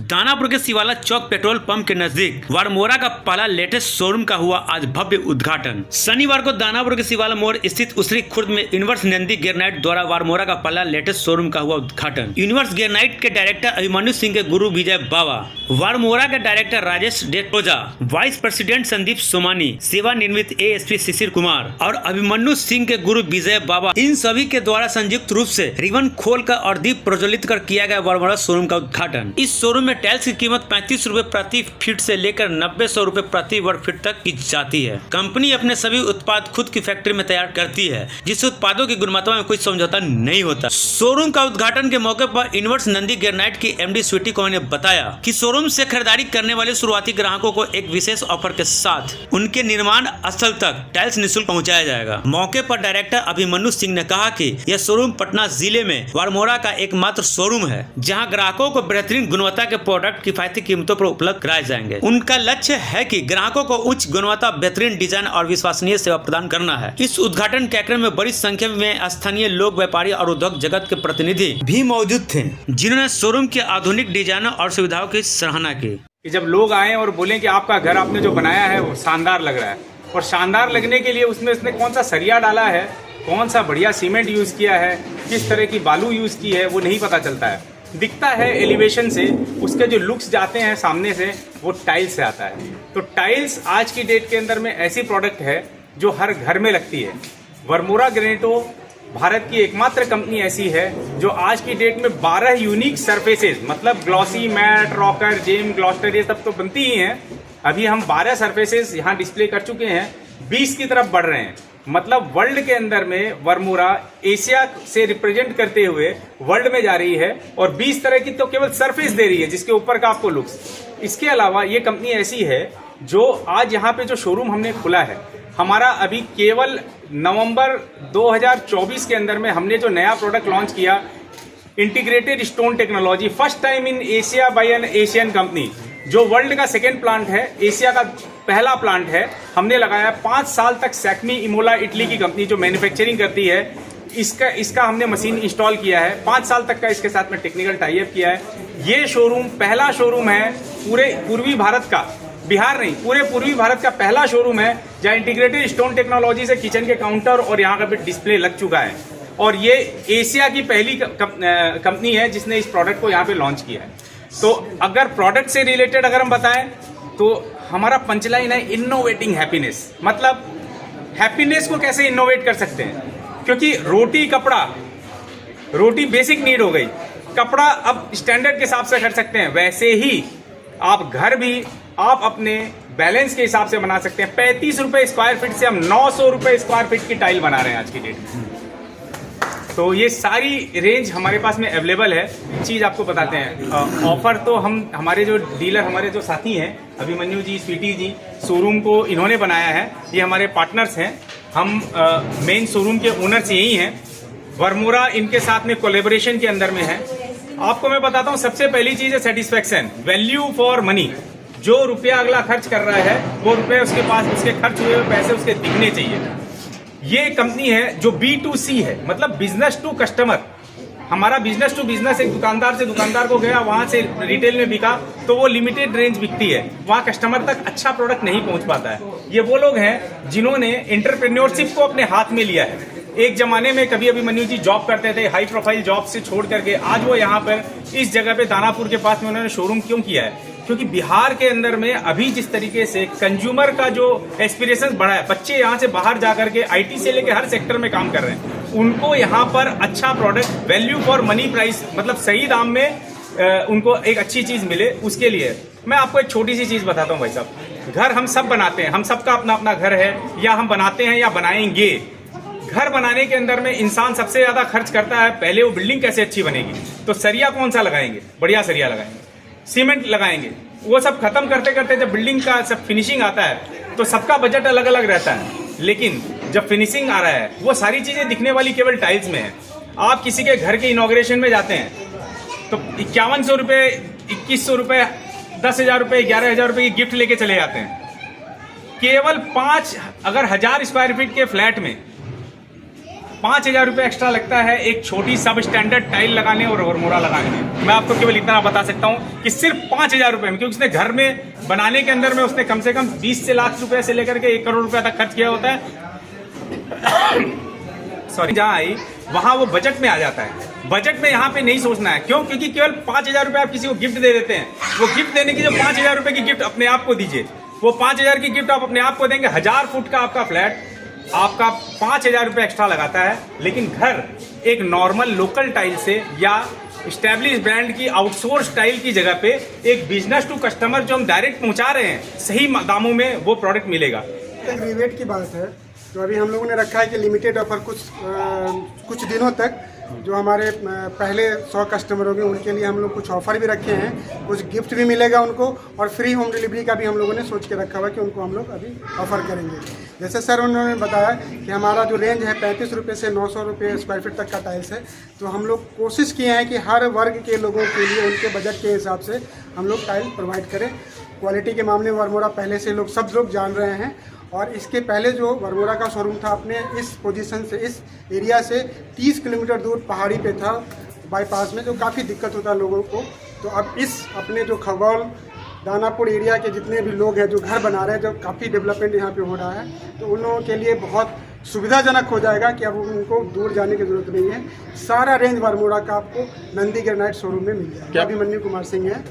दानापुर के शिवाला चौक petrol pump के नजदीक वारमोरा का पहला लेटेस्ट शोरूम का हुआ आज भव्य उद्घाटन। शनिवार को दानापुर के शिवाला मोड़ स्थित उसरी खुर्द में यूनिवर्स नंदी ग्रेनाइट द्वारा वारमोरा का पहला लेटेस्ट शोरूम का हुआ उद्घाटन। यूनिवर्स ग्रेनाइट के डायरेक्टर अभिमन्यु सिंह के गुरु विजय बाबा, वारमोरा के director Rajesh Detoja, vice president Sandeep Somani, सेवानिवृत्त एएसपी शिशिर कुमार और अभिमन्यु सिंह के गुरु विजय बाबा, इन सभी के द्वारा संयुक्त रूप से रिबन खोलकर और दीप प्रज्वलित कर किया गया वारमोरा शोरूम का उद्घाटन। इस शोरूम में टाइल्स की कीमत 35 रुपए प्रति फीट से लेकर 90-100 रुपए प्रति वर्ग फीट तक की जाती है। कंपनी अपने सभी उत्पाद खुद की फैक्ट्री में तैयार करती है, जिससे उत्पादों की गुणवत्ता में कोई समझौता नहीं होता। शोरूम का उद्घाटन के मौके पर यूनिवर्स नंदी ग्रेनाइट की एमडी स्वीटी कौर ने बताया कि शोरूम से खरीदारी करने वाले शुरुआती ग्राहकों को एक विशेष ऑफर के साथ उनके निर्माण स्थल तक टाइल्स निःशुल्क पहुंचाया जाएगा। मौके पर डायरेक्टर अभिमन्यु सिंह ने कहा कि यह शोरूम पटना जिले में वारमोरा का एकमात्र शोरूम है जहां ग्राहकों को बेहतरीन गुणवत्ता के प्रोडक्ट किफायती कीमतों पर उपलब्ध कराए जाएंगे। उनका लक्ष्य है कि ग्राहकों को उच्च गुणवत्ता, बेहतरीन डिजाइन और विश्वसनीय सेवा प्रदान करना है। इस उद्घाटन कार्यक्रम में बड़ी संख्या में स्थानीय लोग, व्यापारी और उद्योग जगत के प्रतिनिधि भी मौजूद थे, जिन्होंने शोरूम के आधुनिक डिजाइन और सुविधाओं की सराहना की। जब लोग आए और बोले कि आपका घर आपने जो बनाया है वो शानदार लग रहा है, और शानदार लगने के लिए उसमें इसने कौन सा सरिया डाला है, कौन सा बढ़िया सीमेंट यूज किया है, किस तरह की बालू यूज की है, वो नहीं पता चलता है। दिखता है एलिवेशन से, उसके जो लुक्स जाते हैं सामने से, वो टाइल्स से आता है। तो टाइल्स आज की डेट के अंदर में ऐसी प्रोडक्ट है जो हर घर में लगती है। वारमोरा ग्रेनाइट भारत की एकमात्र कंपनी ऐसी है जो आज की डेट में 12 यूनिक सरफेसेस, मतलब ग्लॉसी, मैट, रॉकर, जेम, ग्लॉस्टर, ये सब तो बनती ही हैं। अभी हम 12 सरफेसेस यहाँ डिस्प्ले कर चुके हैं, 20 की तरफ बढ़ रहे हैं। मतलब वर्ल्ड के अंदर में वारमोरा एशिया से रिप्रेजेंट करते हुए वर्ल्ड में जा रही है, और 20 तरह की तो केवल सरफेस दे रही है जिसके ऊपर का आपको लुक्स। इसके अलावा ये कंपनी ऐसी है जो आज यहाँ पे जो शोरूम हमने खुला है, हमारा अभी केवल नवंबर 2024 के अंदर में हमने जो नया प्रोडक्ट लॉन्च किया, integrated stone technology, first time in Asia by an Asian company, जो वर्ल्ड का सेकेंड प्लांट है, एशिया का पहला प्लांट है। हमने लगाया 5 साल तक सैक्मी इमोला इटली की कंपनी जो मैन्युफैक्चरिंग करती है, इसका हमने मशीन इंस्टॉल किया है। 5 साल तक का इसके साथ में टेक्निकल टाई अप किया है। ये शोरूम पहला शोरूम है पूरे पूर्वी भारत का, बिहार नहीं, पूरे पूर्वी भारत का पहला शोरूम है जहाँ इंटीग्रेटेड स्टोन टेक्नोलॉजी से किचन के काउंटर और यहाँ का भी डिस्प्ले लग चुका है। और ये एशिया की पहली कंपनी है जिसने इस प्रोडक्ट को यहाँ पे लॉन्च किया है। तो अगर प्रोडक्ट से रिलेटेड अगर हम बताएं तो हमारा पंचलाइन है इनोवेटिंग हैप्पीनेस। मतलब हैप्पीनेस को कैसे इनोवेट कर सकते हैं, क्योंकि रोटी बेसिक नीड हो गई, कपड़ा अब स्टैंडर्ड के हिसाब से कर सकते हैं, वैसे ही आप घर भी आप अपने बैलेंस के हिसाब से बना सकते हैं। 35 रुपए स्क्वायर फीट से हम 900 रुपए स्क्वायर फीट की टाइल बना रहे हैं आज की डेट में। तो ये सारी रेंज हमारे पास में अवेलेबल है। चीज़ आपको बताते हैं, ऑफर तो हमारे जो डीलर, हमारे जो साथी हैं, अभिमन्यु जी, स्वीटी जी, शोरूम को इन्होंने बनाया है, ये हमारे पार्टनर्स हैं। हम मेन शोरूम के ओनर्स यही हैं। वारमोरा इनके साथ में कोलेबोरेशन के अंदर में है। आपको मैं बताता हूँ, सबसे पहली चीज़ है सेटिस्फेक्शन, वैल्यू फॉर मनी। जो रुपया अगला खर्च कर रहा है वो रुपये उसके पास, उसके खर्च हुए पैसे उसके दिखने चाहिए। ये कंपनी है जो B2C है, मतलब बिजनेस टू कस्टमर। हमारा बिजनेस टू बिजनेस, एक दुकानदार से दुकानदार को गया, वहां से रिटेल में बिका, तो वो लिमिटेड रेंज बिकती है, वहां कस्टमर तक अच्छा प्रोडक्ट नहीं पहुंच पाता है। ये वो लोग हैं जिन्होंने एंटरप्रेन्योरशिप को अपने हाथ में लिया है। एक जमाने में कभी अभिमन्यु जी जॉब करते थे, हाई प्रोफाइल जॉब से छोड़ करके आज वो यहाँ पर इस जगह पे दानापुर के पास में उन्होंने शोरूम क्यों किया है, क्योंकि बिहार के अंदर में अभी जिस तरीके से कंज्यूमर का जो एस्पिरेशन बढ़ा है, बच्चे यहाँ से बाहर जाकर के IT से लेकर हर सेक्टर में काम कर रहे हैं, उनको यहाँ पर अच्छा product, value for money price, मतलब सही दाम में उनको एक अच्छी चीज मिले, उसके लिए मैं आपको एक छोटी सी चीज बताता हूँ भाई साहब। घर हम सब बनाते हैं, हम सबका अपना अपना घर है, या हम बनाते हैं या बनाएंगे। घर बनाने के अंदर में इंसान सबसे ज्यादा खर्च करता है, पहले वो बिल्डिंग कैसे अच्छी बनेगी, तो सरिया कौन सा लगाएंगे, बढ़िया सरिया लगाएंगे, सीमेंट लगाएंगे। वो सब खत्म करते करते जब बिल्डिंग का सब फिनिशिंग आता है तो सबका बजट अलग अलग रहता है, लेकिन जब फिनिशिंग आ रहा है वो सारी चीजें दिखने वाली केवल टाइल्स में है। आप किसी के घर के इनॉग्रेशन में जाते हैं तो 5100 रुपये, 2100 रुपये, 10,000 रुपये, 11,000 रुपये की गिफ्ट लेके चले जाते हैं। केवल 5 अगर 1000 स्क्वायर फीट के फ्लैट में 5,000 रुपये एक्स्ट्रा लगता है एक छोटी सब स्टैंडर्ड टाइल लगाने और वरमोरा लगाने में। मैं आपको केवल इतना बता सकता हूँ कि सिर्फ 5,000 रुपये में, क्योंकि उसने घर में बनाने के अंदर में उसने कम से कम 20 से लाख रुपए से लेकर के 1 करोड़ रुपए तक खर्च किया होता है। सॉरी, जहाँ आई वहाँ वो बजट में आ जाता है। बजट में यहाँ पे नहीं सोचना है, क्यों? क्योंकि केवल 5,000 रुपये आप किसी को गिफ्ट दे देते हैं। वो गिफ्ट देने की जो 5,000 रुपये की गिफ्ट अपने आप को दीजिए, वो 5,000 की गिफ्ट आप अपने आप को देंगे। 1000 फुट का आपका फ्लैट आपका 5,000 रुपये एक्स्ट्रा लगाता है, लेकिन घर एक नॉर्मल लोकल टाइल से या स्टैब्लिश ब्रांड की आउटसोर्स टाइल की जगह पे एक बिजनेस टू कस्टमर जो हम डायरेक्ट पहुंचा रहे हैं, सही दामों में वो प्रोडक्ट मिलेगा। एक रिबेट की बात है, तो अभी हम लोगों ने रखा है कि लिमिटेड ऑफर कुछ दिनों तक जो हमारे पहले 100 कस्टमर होंगे उनके लिए हम लोग कुछ ऑफर भी रखे हैं, कुछ गिफ्ट भी मिलेगा उनको, और फ्री होम डिलीवरी का भी हम लोगों ने सोच के रखा हुआ कि उनको हम लोग अभी ऑफर करेंगे। जैसे सर उन्होंने बताया कि हमारा जो रेंज है 35 रुपये से 900 रुपये स्क्वायर फीट तक का टाइल्स है, तो हम लोग कोशिश किए हैं कि हर वर्ग के लोगों के लिए उनके बजट के हिसाब से हम लोग टाइल प्रोवाइड करें। क्वालिटी के मामले में वरमोरा पहले से सब लोग जान रहे हैं, और इसके पहले जो वरमोरा का शोरूम था अपने इस पोजीशन से, इस एरिया से 30 किलोमीटर दूर पहाड़ी पे था, बाईपास में, जो काफ़ी दिक्कत होता है लोगों को। तो अब इस अपने जो खगौल दानापुर एरिया के जितने भी लोग हैं जो घर बना रहे हैं, जो काफ़ी डेवलपमेंट यहाँ पे हो रहा है, तो उन लोगों के लिए बहुत सुविधाजनक हो जाएगा कि अब उनको दूर जाने की ज़रूरत नहीं है। सारा रेंज वरमोरा का आपको नंदी ग्रेनाइट शोरूम में मिल जाएगा। अभिमन्यु कुमार सिंह है।